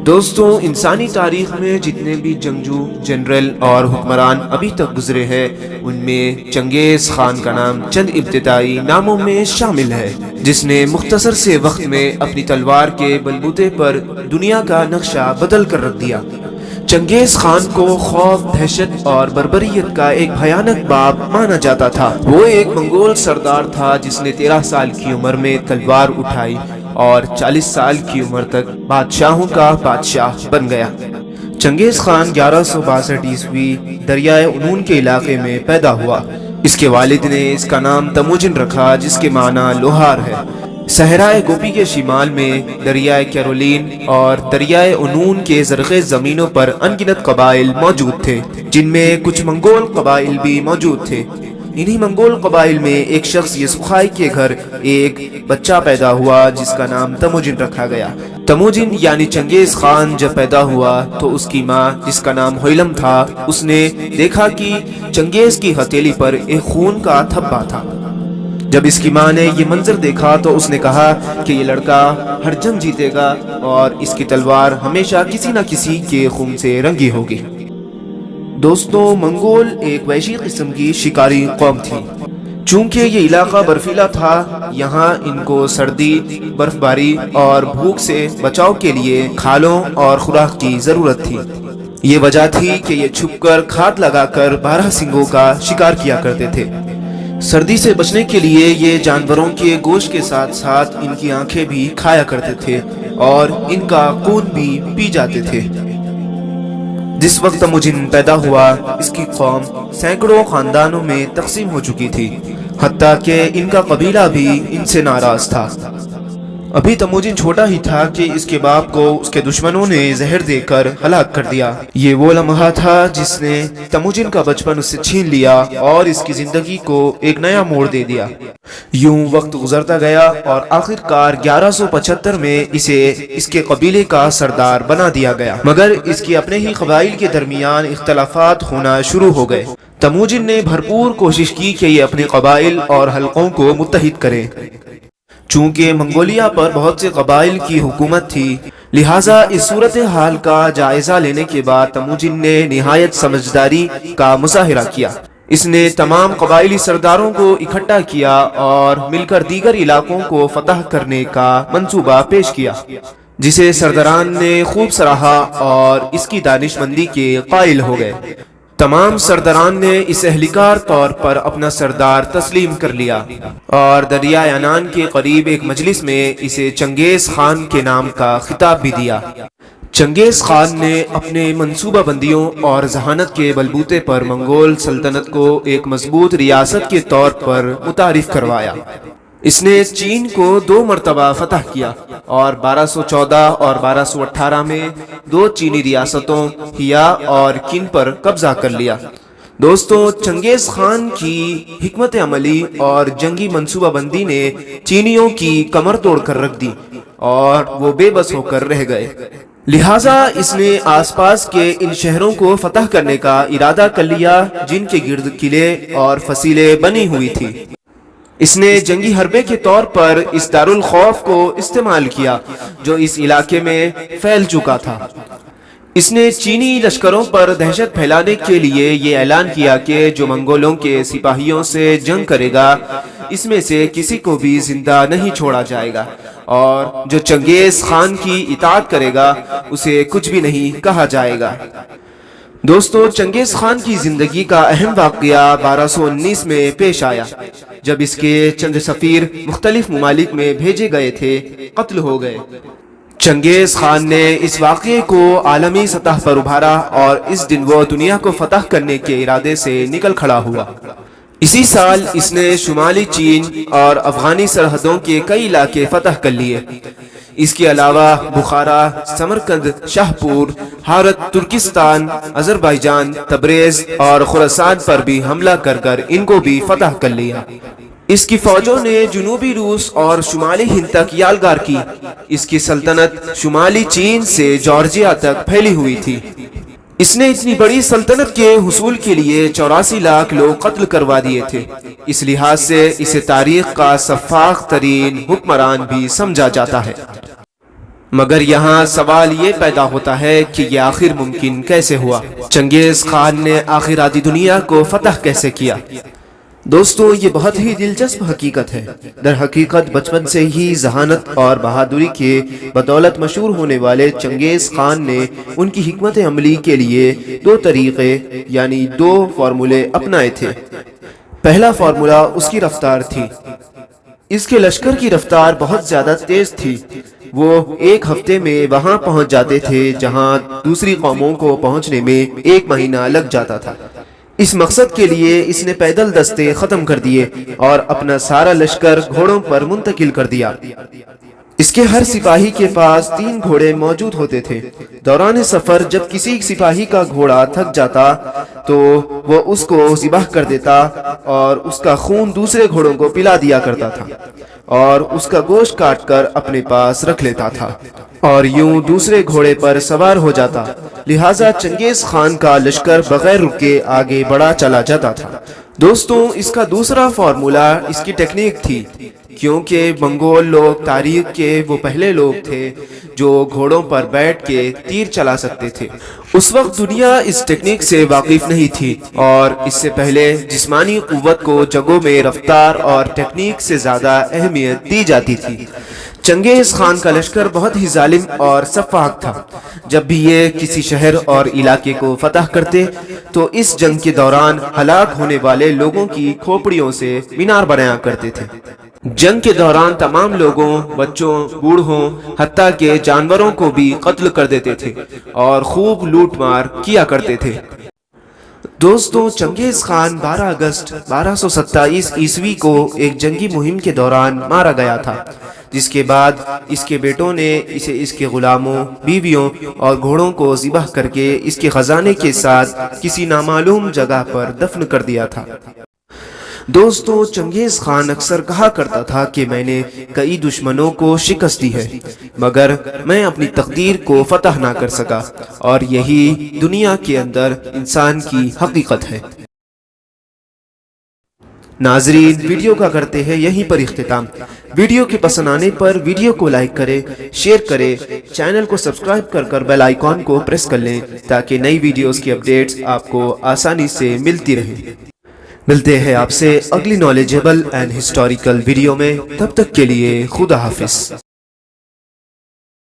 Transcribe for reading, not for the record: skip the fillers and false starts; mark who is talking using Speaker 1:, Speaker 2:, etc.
Speaker 1: دوستوں، انسانی تاریخ میں جتنے بھی جنگجو، جنرل اور حکمران ابھی تک گزرے ہیں، ان میں چنگیز خان کا نام چند ابتدائی ناموں میں شامل ہے، جس نے مختصر سے وقت میں اپنی تلوار کے بلبوتے پر دنیا کا نقشہ بدل کر رکھ دیا۔ چنگیز خان کو خوف، دہشت اور بربریت کا ایک بھیانک باپ مانا جاتا تھا۔ وہ ایک منگول سردار تھا جس نے 13 سال کی عمر میں تلوار اٹھائی اور 40 سال کی عمر تک بادشاہوں کا بادشاہ بن گیا۔ چنگیز خان 1162 عیسوی دریائے انون کے علاقے میں پیدا ہوا۔ اس کے والد نے اس کا نام تموجن رکھا، جس کے معنی لوہار ہے۔ صحرائے گوپی کے شمال میں دریائے کیرولین اور دریائے انون کے زرخیز زمینوں پر انگنت قبائل موجود تھے، جن میں کچھ منگول قبائل بھی موجود تھے۔ انہی منگول قبائل میں ایک شخص یسوخائی کے گھر ایک بچہ پیدا ہوا جس کا نام تموجن رکھا گیا۔ تموجن یعنی چنگیز خان جب پیدا ہوا تو اس کی ماں، جس کا نام ہوئلم تھا، اس نے دیکھا کہ چنگیز کی ہتھیلی پر ایک خون کا دھبا تھا۔ جب اس کی ماں نے یہ منظر دیکھا تو اس نے کہا کہ یہ لڑکا ہر جنگ جیتے گا اور اس کی تلوار ہمیشہ کسی نہ کسی کے خون سے رنگی ہوگی۔ دوستوں، منگول ایک وحشی قسم کی شکاری قوم تھی۔ چونکہ یہ علاقہ برفیلا تھا، یہاں ان کو سردی، برف باری اور بھوک سے بچاؤ کے لیے کھالوں اور خوراک کی ضرورت تھی۔ یہ وجہ تھی کہ یہ چھپ کر کھاد لگا کر 12 سنگوں کا شکار کیا کرتے تھے۔ سردی سے بچنے کے لیے یہ جانوروں کے گوشت کے ساتھ ساتھ ان کی آنکھیں بھی کھایا کرتے تھے اور ان کا خون بھی پی جاتے تھے۔ جس وقت تموجن پیدا ہوا، اس کی قوم سینکڑوں خاندانوں میں تقسیم ہو چکی تھی، حتیٰ کہ ان کا قبیلہ بھی ان سے ناراض تھا۔ ابھی تموجن چھوٹا ہی تھا کہ اس کے باپ کو اس کے دشمنوں نے زہر دے کر ہلاک کر دیا۔ یہ وہ لمحہ تھا جس نے تموجن کا بچپن اس سے چھین لیا اور اس کی زندگی کو ایک نیا موڑ دے دیا۔ یوں وقت گزرتا گیا اور آخر کار 1175 میں اسے اس کے قبیلے کا سردار بنا دیا گیا، مگر اس کے اپنے ہی قبائل کے درمیان اختلافات ہونا شروع ہو گئے۔ تموجن نے بھرپور کوشش کی کہ یہ اپنے قبائل اور حلقوں کو متحد کرے۔ چونکہ منگولیا پر بہت سے قبائل کی حکومت تھی، لہٰذا اس صورتحال کا جائزہ لینے کے بعد تموجن نے نہایت سمجھداری کا مظاہرہ کیا۔ اس نے تمام قبائلی سرداروں کو اکٹھا کیا اور مل کر دیگر علاقوں کو فتح کرنے کا منصوبہ پیش کیا، جسے سرداران نے خوب سراہا اور اس کی دانش مندی کے قائل ہو گئے۔ تمام سرداران نے اس اہلکار طور پر اپنا سردار تسلیم کر لیا اور دریائے انان کے قریب ایک مجلس میں اسے چنگیز خان کے نام کا خطاب بھی دیا۔ چنگیز خان نے اپنے منصوبہ بندیوں اور ذہانت کے بلبوتے پر منگول سلطنت کو ایک مضبوط ریاست کے طور پر متعارف کروایا۔ اس نے چین کو 2 مرتبہ فتح کیا اور 1214 اور 1218 میں 2 چینی ریاستوں ہیا اور کن پر قبضہ کر لیا۔ دوستو، چنگیز خان کی حکمت عملی اور جنگی منصوبہ بندی نے چینیوں کی کمر توڑ کر رکھ دی اور وہ بے بس ہو کر رہ گئے۔ لہٰذا اس نے آس پاس کے ان شہروں کو فتح کرنے کا ارادہ کر لیا جن کے گرد قلعے اور فصیلیں بنی ہوئی تھی۔ اس نے جنگی حربے کے طور پر اس دارالخوف کو استعمال کیا جو اس علاقے میں پھیل چکا تھا۔ اس نے چینی لشکروں پر دہشت پھیلانے کے لیے یہ اعلان کیا کہ جو منگولوں کے سپاہیوں سے جنگ کرے گا، اس میں سے کسی کو بھی زندہ نہیں چھوڑا جائے گا، اور جو چنگیز خان کی اطاعت کرے گا اسے کچھ بھی نہیں کہا جائے گا۔ دوستو، چنگیز خان کی زندگی کا اہم واقعہ 1219 میں پیش آیا، جب اس کے چند سفیر مختلف ممالک میں بھیجے گئے تھے قتل ہو گئے۔ چنگیز خان نے اس واقعے کو عالمی سطح پر ابھارا اور اس دن وہ دنیا کو فتح کرنے کے ارادے سے نکل کھڑا ہوا۔ اسی سال اس نے شمالی چین اور افغانی سرحدوں کے کئی علاقے فتح کر لیے۔ اس کے علاوہ بخارا، سمرقند، شاہپور، ہارت، ترکستان، آذربائیجان، تبریز اور خراسان پر بھی حملہ کر کر ان کو بھی فتح کر لیا۔ اس کی فوجوں نے جنوبی روس اور شمالی ہند تک یالغار کی۔ اس کی سلطنت شمالی چین سے جارجیا تک پھیلی ہوئی تھی۔ اس نے اتنی بڑی سلطنت کے حصول کے لیے 84 لاکھ لوگ قتل کروا دیے تھے۔ اس لحاظ سے اسے تاریخ کا سفاک ترین حکمران بھی سمجھا جاتا ہے۔ مگر یہاں سوال یہ پیدا ہوتا ہے کہ یہ آخر ممکن کیسے ہوا؟ چنگیز خان نے آخر آدھی دنیا کو فتح کیسے کیا؟ دوستو، یہ بہت ہی دلچسپ حقیقت ہے۔ در حقیقت بچپن سے ہی ذہانت اور بہادری کے بدولت مشہور ہونے والے چنگیز خان نے ان کی حکمت عملی کے لیے دو طریقے یعنی دو فارمولے اپنائے تھے۔ پہلا فارمولہ اس کی رفتار تھی۔ اس کے لشکر کی رفتار بہت زیادہ تیز تھی۔ وہ ایک ہفتے میں وہاں پہنچ جاتے تھے جہاں دوسری قوموں کو پہنچنے میں 1 مہینہ لگ جاتا تھا۔ اس مقصد کے لیے اس نے پیدل دستے ختم کر دیے اور اپنا سارا لشکر گھوڑوں پر منتقل کر دیا۔ اس کے ہر سپاہی کے پاس 3 گھوڑے موجود ہوتے تھے۔ دوران سفر جب کسی سپاہی کا گھوڑا تھک جاتا تو وہ اس کو ذبح کر دیتا اور اس کا خون دوسرے گھوڑوں کو پلا دیا کرتا تھا اور اس کا گوشت کاٹ کر اپنے پاس رکھ لیتا تھا اور یوں دوسرے گھوڑے پر سوار ہو جاتا۔ لہٰذا چنگیز خان کا لشکر بغیر رکے آگے بڑھا چلا جاتا تھا۔ دوستوں، اس کا دوسرا فارمولہ اس کی ٹیکنیک تھی، کیونکہ منگول لوگ تاریخ کے وہ پہلے لوگ تھے جو گھوڑوں پر بیٹھ کے تیر چلا سکتے تھے۔ اس وقت دنیا اس ٹیکنیک سے واقف نہیں تھی اور اس سے پہلے جسمانی قوت کو جنگوں میں رفتار اور ٹیکنیک سے زیادہ اہمیت دی جاتی تھی۔ چنگیز خان کا لشکر بہت ہی ظالم اور سفاک تھا۔ جب بھی یہ کسی شہر اور علاقے کو فتح کرتے تو اس جنگ کے دوران ہلاک ہونے والے لوگوں کی کھوپڑیوں سے مینار بنایا کرتے تھے۔ جنگ کے دوران تمام لوگوں، بچوں، بوڑھوں، حتیٰ کہ جانوروں کو بھی قتل کر دیتے تھے اور خوب لوٹ مار کیا کرتے تھے۔ دوستو، چنگیز خان 12 اگست 1227 عیسوی کو ایک جنگی مہم کے دوران مارا گیا تھا، جس کے بعد اس کے بیٹوں نے اسے اس کے غلاموں، بیویوں اور گھوڑوں کو ذبح کر کے اس کے خزانے کے ساتھ کسی نامعلوم جگہ پر دفن کر دیا تھا۔ دوستو، چنگیز خان اکثر کہا کرتا تھا کہ میں نے کئی دشمنوں کو شکست دی ہے مگر میں اپنی تقدیر کو فتح نہ کر سکا، اور یہی دنیا کے اندر انسان کی حقیقت ہے۔ ناظرین، ویڈیو کا کرتے ہیں یہیں پر اختتام۔ ویڈیو کے پسند آنے پر ویڈیو کو لائک کریں، شیئر کریں، چینل کو سبسکرائب کر بیل آئیکن کو پریس کر لیں تاکہ نئی ویڈیوز کی اپڈیٹس آپ کو آسانی سے ملتی رہیں۔ ملتے ہیں آپ سے اگلی نالجیبل اینڈ ہسٹوریکل ویڈیو میں، تب تک کے لیے خدا حافظ۔